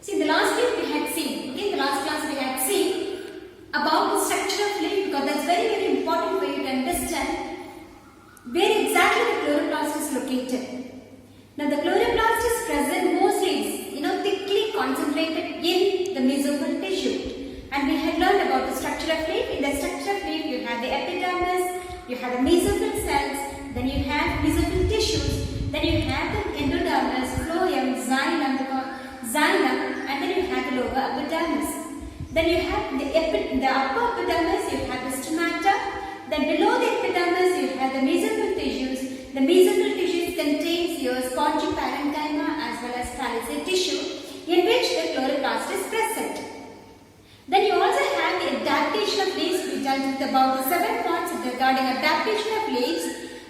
See, the last week we had seen, okay, in the last class we had seen about the structure of leaf, because that's very, very important for you to understand where exactly the chloroplast is located. Now, the chloroplast is present mostly, thickly concentrated in the mesophil tissue. And we had learned about the structure of leaf. In the structure of leaf, you have the epidermis, you have the mesophil cells, then you have mesophil tissues, then you have the endodermis, phloem, xylem, and then you have the lower epidermis. Then you have the upper epidermis, you have the stomata. Then below the epidermis, you have the mesophil tissues. The mesophil tissues contains your spongy parenchyma as well as palisade tissue, in which the chloroplast is present. Then you also have the adaptation of leaves. We talked about the 7 points regarding adaptation of leaves.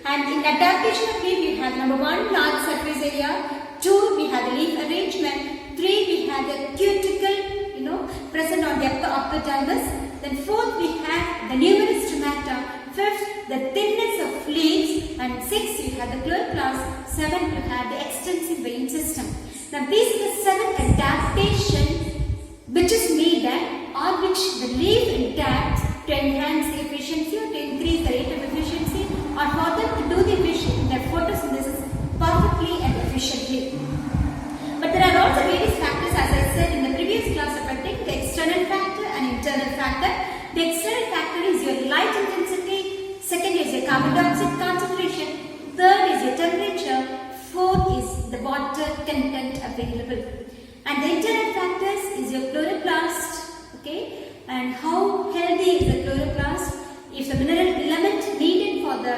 And in adaptation of leaf, you have number 1, large surface area. 2, we have the leaf arrangement. 3, we have the cuticle, present on the upper epidermis. Then 4th, we have the numerous stomata. 5th, the thinness of leaves. And 6th, you have the chloroplast. 7th, you have the extensive vein system. Now, these are the 7 adaptations which is needed or which the leaf adapts to enhance the efficiency or to increase the rate of efficiency or for them to do the photosynthesis perfectly and efficiently. But there are also various factors, as I said in the previous class, affecting the external factor and internal factor. The external factor is your light intensity, second is your carbon dioxide concentration, third is your temperature, fourth is the water content available. And the internal factors is your chloroplast, okay, and how healthy is the chloroplast. If the mineral element needed for the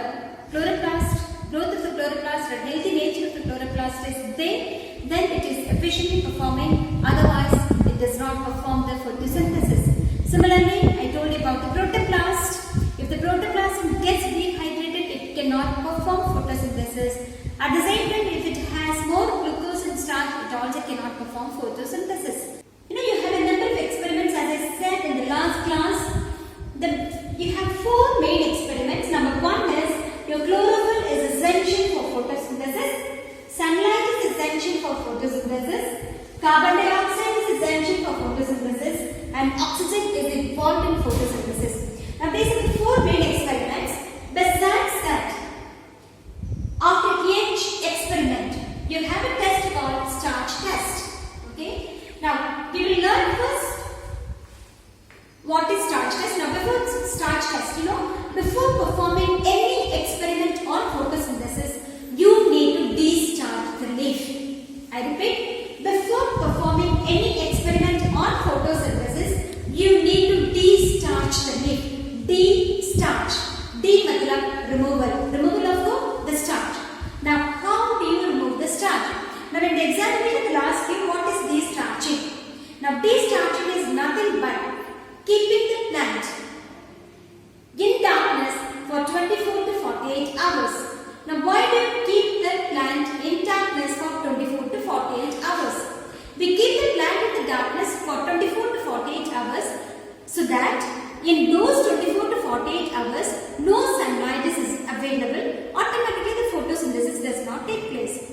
chloroplast, growth of the chloroplast or healthy nature of the chloroplast is there, then it is efficiently performing, otherwise it does not perform the photosynthesis. Similarly, I told you about the protoplast. If the protoplasm gets dehydrated, it cannot perform photosynthesis. At the same time, if it has more glucose and starch, it also cannot perform photosynthesis. You have a number of experiments, as I said in the last class. You have 4 main experiments. Number 1 is your chlorophyll is essential for photosynthesis. Sunlight is essential for photosynthesis. Carbon dioxide is essential for photosynthesis. And oxygen is involved in photosynthesis. Now, these are the 4 main experiments. Besides that, after each experiment, you have a test called starch test. Okay. Now, we will learn first what is starch test. Now, before starch test, before performing any experiment on photosynthesis, you need to de-starch the leaf. I repeat, before performing any experiment on photosynthesis, you need to de-starch the leaf. De-starch. De matlab removal. Removal of the starch. Now, how do you remove the starch? Now, in the examination, they will ask you what is de-starching. Now, de-starching is nothing but keeping the plant in darkness for 24 to 48 hours. Now, why do you keep the plant in darkness for 24 to 48 hours? We keep the plant in the darkness for 24 to 48 hours so that in those 24 to 48 hours, no sunlight is available. Automatically, the photosynthesis does not take place.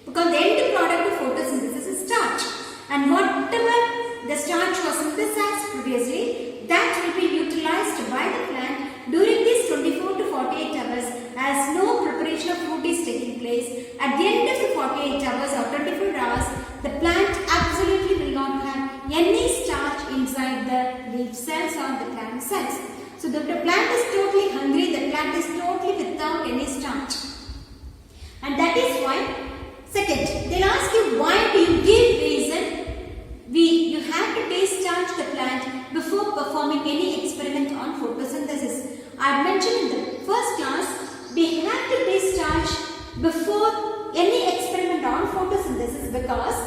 Because the end product of photosynthesis is starch. And whatever the starch was synthesized previously, that will be utilized by the plant during these 24 to 48 hours as no preparation of food is taking place. At the end of the 48 hours or 24 hours, the plant absolutely will not have any starch inside the leaf cells or the plant cells. So the plant is totally hungry, the plant is totally without any starch. And that is why, second, they'll ask you why do you give reason. You have to de-starch the plant before performing any experiment on photosynthesis. I mentioned in the first class, we have to de-starch before any experiment on photosynthesis because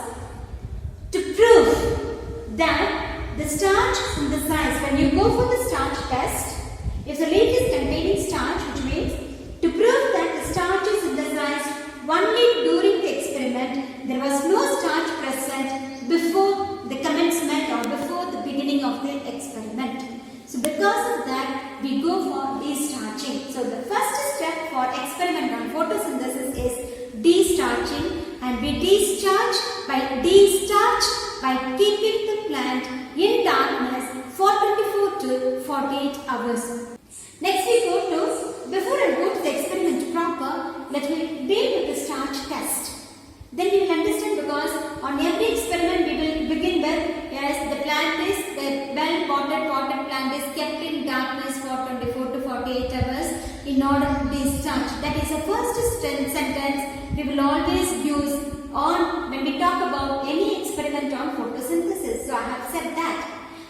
to prove that the starch synthesized, when you go for the starch test, if the leaf is containing starch, which means to prove that the starch is synthesized only during the experiment, there was no starch present before the commencement or before the beginning of the experiment. So because of that, we go for de-starching. So the first step for experiment on photosynthesis is de-starching, and and we destarch by keeping the plant in darkness for 24 to 48 hours. Next we go to, before I go to the experiment proper, let me deal with the starch test. Then you will understand, because on every experiment we will begin with, yes, the well-potted plant is kept in darkness for 24 to 48 hours in order to destarch. That is the first sentence we will always use on when we talk about any experiment on photosynthesis. So I have said that.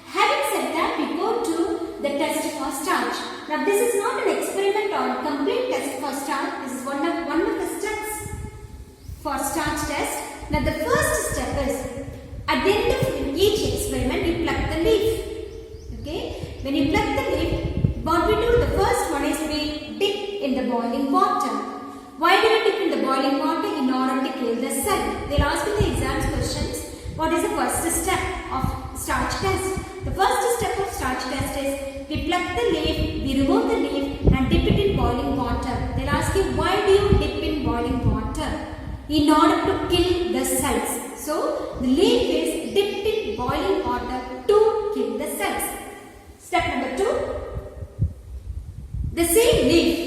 Having said that, we go to the test for starch. Now this is not an experiment on complete test for starch. This is one of the steps for starch test. Now the first step is, at the end of each experiment you pluck the leaf. Okay? When you pluck the leaf, what we do, the first one is we dip in the boiling water. Why do we dip in the boiling water? In order to kill the cell. They will ask in the exams questions, what is the first step of starch test? The first step of starch test is, we pluck the leaf, we remove the leaf and dip it in boiling water. They will ask you, why do you dip in boiling water? In order to kill the cells. So, the leaf is dipped in boiling water to kill the cells. Step number 2. The same leaf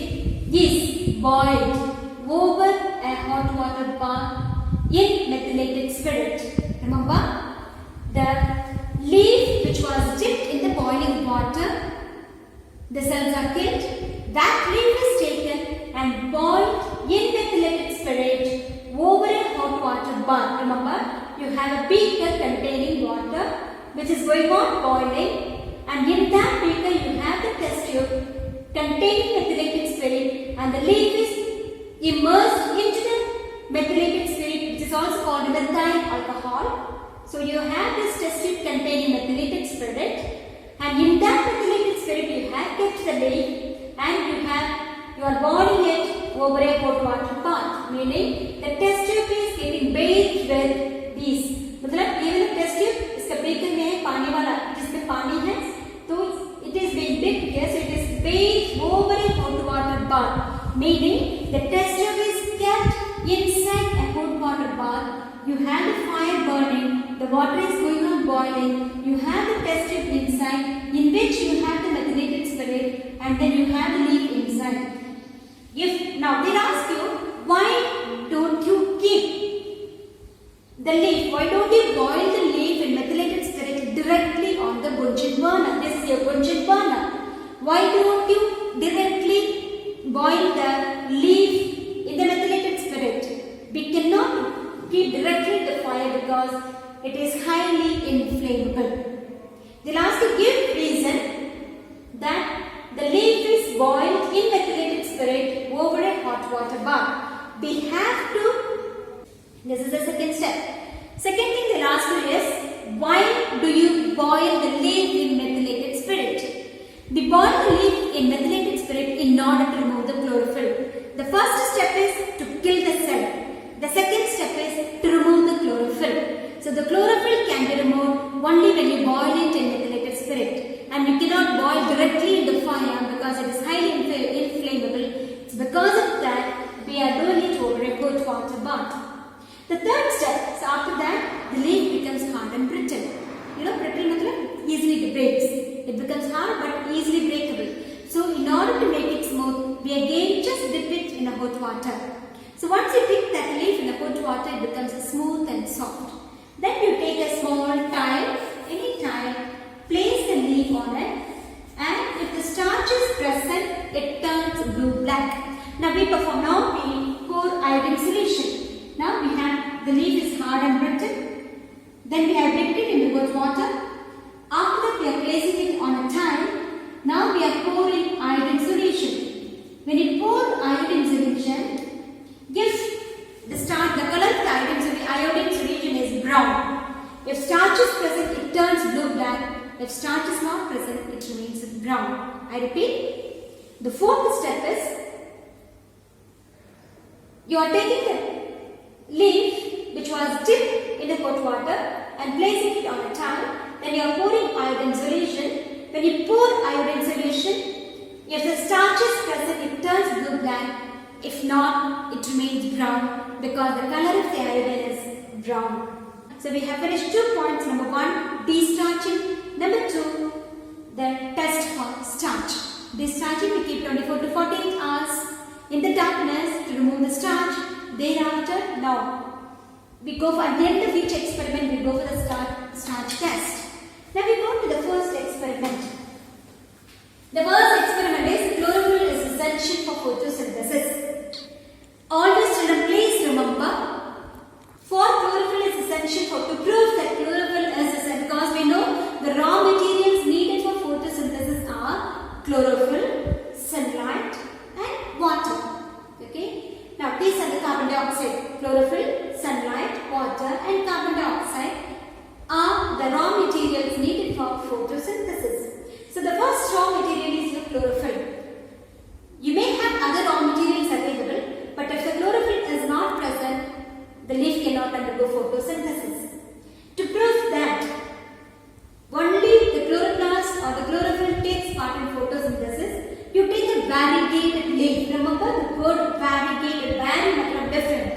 is boiled over a hot water bath in methylated spirit. Remember, the leaf which was dipped in the boiling water, the cells are killed. That leaf is taken and boiled in methylated spirit over a hot water bath. Remember, you have a beaker containing water which is going on boiling, and in that beaker you have the test tube containing methylated spirit, and the leaf is immersed into the methylated spirit, which is also called methyl alcohol. So you have this test tube containing methylated spirit, and in that methylated spirit you have kept the leaf, and you are boiling it over a hot water bath, meaning the test tube is getting bathed with these. मतलब ये वाला test tube इसका beaker में है पानी वाला, जिसमें पानी है, तो it is being dipped here, so it is bathed over a hot water bath, meaning the test tube is kept inside a hot water bath. You have the fire burning, the water is going on boiling, you have the test tube inside, in which you have the methylated spirit, and then you have the leaf inside. Now they ask you, why don't you keep the leaf? Why don't you boil the leaf in methylated spirit directly on the Bunsen burner? This is your Bunsen burner. Why don't you directly boil the leaf in the methylated spirit? We cannot keep directly the fire because it is highly inflammable. They'll ask you, give reason that the leaf is boiled in methylated spirit over a hot water bath. We have to, this is the second step. Second thing they'll ask you is, why do you boil the leaf in methylated spirit? We boil the leaf in methylated spirit in order to remove the chlorophyll. The first step is to kill the cell. The second step is to remove the chlorophyll. So the chlorophyll can be removed only when you boil it in methylated spirit. And you cannot boil directly in the fire because it is highly inflammable. It's because of that we are doing it over a hot water bath. The third step, so after that the leaf becomes hard and brittle. You know, brittle means easily it breaks. It becomes hard but easily breakable. So in order to make it smooth, we again just dip it in a hot water. So once you dip that leaf in the hot water, it becomes smooth and soft. Then you take a small tile, any tile, place the leaf on it, and if the starch is present, it turns blue-black. Now we pour iodine solution. Now we have the leaf is hard and brittle. Then we have dipped it in the hot water. After that we are placing it on a tile. Now we are pouring iodine solution. When you pour iodine solution, if the color of the iodine solution is brown. If starch is present, it turns blue-black. If starch is not present, it remains brown. I repeat, the fourth step is, you are taking the leaf which was dipped in the hot water and placing it on a tile. Then you are pouring iodine solution. When you pour iodine solution, if the starch is present, it turns blue-black. If not, it remains brown because the color of the iodine is brown. So we have finished 2 points. Number 1, destarching. Number 2, the test for starch. Destarching, we keep 24 to 48 hours in the darkness to remove the starch. Thereafter, now we go for, at the end of each experiment, we go for the starch test. Now we go to the first experiment. The first experiment is chlorophyll is essential for photosynthesis. Always children, please remember, for chlorophyll is essential for, to prove that chlorophyll is essential, because we know the raw materials needed for photosynthesis are chlorophyll, sunlight and water. Okay. Now these are the carbon dioxide. Chlorophyll, sunlight, water and carbon dioxide are the raw materials needed for photosynthesis. So the first raw material is your chlorophyll. You may have other raw materials available, but if the chlorophyll is not present, the leaf cannot undergo photosynthesis. To prove that only the chloroplast or the chlorophyll takes part in photosynthesis, you take a variegated leaf. Remember the word variegated, vari matlab different.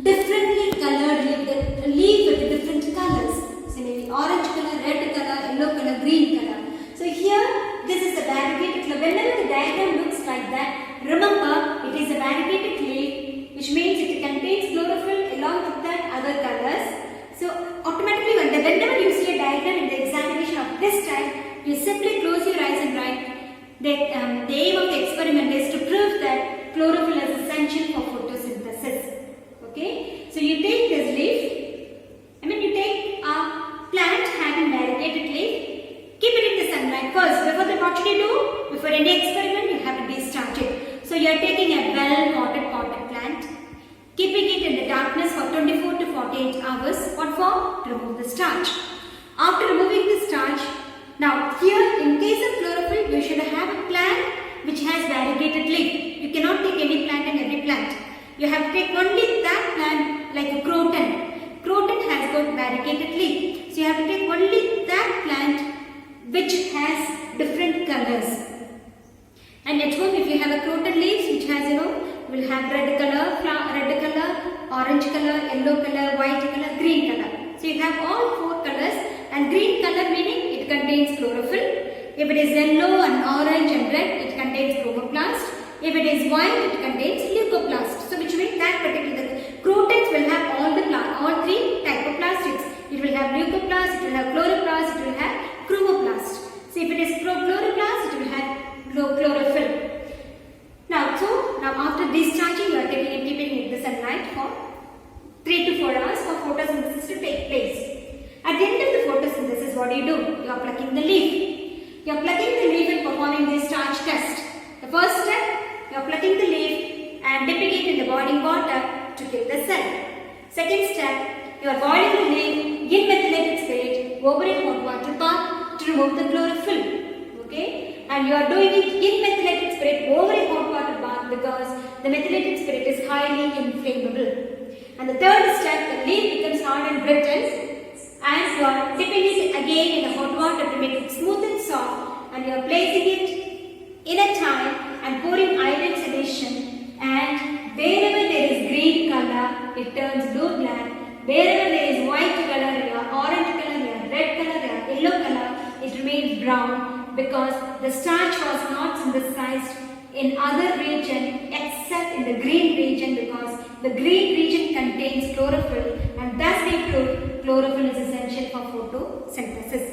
Differently colored leaf with different colors. So maybe orange color, red color, yellow color, green color. So here, this is a variegated leaf. Whenever the diagram looks like that, remember it is a variegated leaf, which means it contains chlorophyll along with that other colors. So automatically whenever you see a diagram in the examination of this type, you simply close your eyes and write that the aim of the experiment is to prove that chlorophyll is essential for photosynthesis. Okay, so you take this leaf, you take a plant having variegated leaf, keep it in the sunlight first. Before that, what should you do? Before any experiment, you have to destarch it. So you are taking a well-potted plant, keeping it in the darkness for 24 to 48 hours. What for? To remove the starch. After removing the starch, now here in case of chlorophyll, you should have a plant which has variegated leaf. You cannot take any plant and every plant. You have to take only that plant like a croton. Croton has got variegated leaf. So you have to take only that plant which has different colors. And at home, if you have a croton leaves which has, you will have red color, orange color, yellow color, white color, green color. So you have all 4 colors, and green color meaning it contains chlorophyll. If it is yellow and orange and red, it contains chromoplast. If it is white, it contains leucoplast. So which means that particular crotons will have all 3 type of plastics. It will have leucoplast, it will have chloroplast, it will have chromoplast. So if it is chloroplast, it will have chlorophyll. Now after discharging, you are taking and keeping it in the sunlight for 3 to 4 hours for photosynthesis to take place. At the end of the photosynthesis, what do? You are plucking the leaf. You are plucking the leaf and performing the starch test. The first step, you are plucking the leaf and dipping it in the boiling water to kill the cell. Second step, you are boiling the leaf in methylated spirit over a hot water bath to remove the chlorophyll. Okay? And you are doing it in methylated spirit over a hot water bath because the methylated spirit is highly inflammable. And the third step, the leaf becomes hard and brittle, and you are dipping it again in the hot water to make it smooth and soft, and you are placing it in a tile and pouring iodine solution, and wherever there is green color, it turns blue-black. Wherever there is white color, or orange color, or red color, or yellow color, it remains brown because the starch was not synthesized in other region except in the green region, because the green region contains chlorophyll, and thus we prove chlorophyll is essential for photosynthesis.